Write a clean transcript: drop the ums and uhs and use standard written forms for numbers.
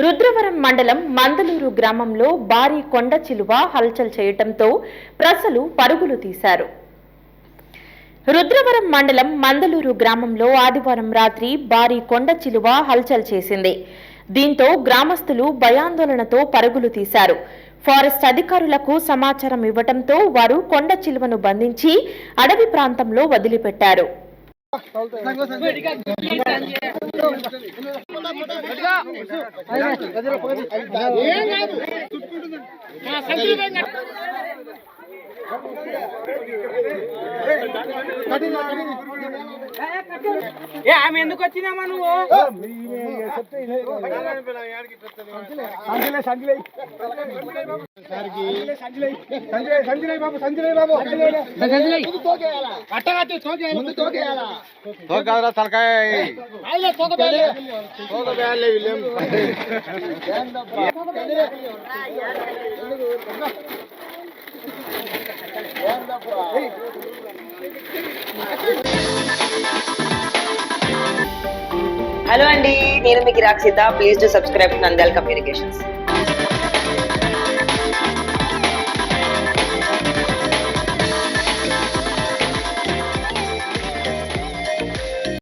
రుద్రవరం మండలం మందలూరు గ్రామంలో భారీ కొండ చిలువ హల్చల్ చేయటంతో ప్రజలు పరుగులు తీశారు. రుద్రవరం మండలం మందలూరు గ్రామంలో ఆదివారం రాత్రి భారీ కొండ చిలువ హల్చల్ చేసింది. దీంతో గ్రామస్తులు భయాందోళనతో పరుగులు తీశారు. ఫారెస్ట్ అధికారులకు సమాచారం ఇవ్వడంతో వారు కొండ చిలువను బంధించి అడవి ప్రాంతంలో వదిలిపెట్టారు. ఆమె ఎందుకు వచ్చినామా నువ్వు? హలో అండి, నేను మీకు Rakshitha. Please to subscribe Nandyal communications.